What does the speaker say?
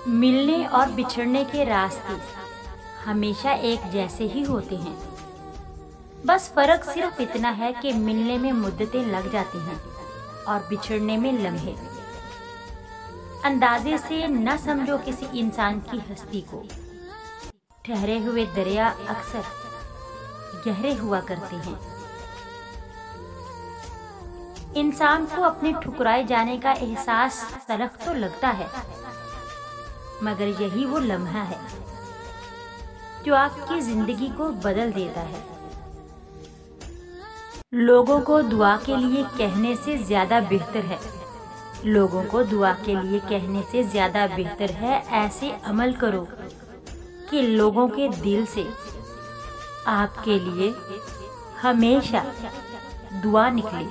मिलने और बिछड़ने के रास्ते हमेशा एक जैसे ही होते हैं। बस फर्क सिर्फ इतना है कि मिलने में मुद्दतें लग जाती हैं और बिछड़ने में लम्हे। अंदाजे से न समझो किसी इंसान की हस्ती को। ठहरे हुए दरिया अक्सर गहरे हुआ करते हैं। इंसान को अपने ठुकराए जाने का एहसास तलख तो लगता है, मगर यही वो लम्हा है जो आपकी जिंदगी को बदल देता है। लोगों को दुआ के लिए कहने से ज्यादा बेहतर है ऐसे अमल करो कि लोगों के दिल से आपके लिए हमेशा दुआ निकले।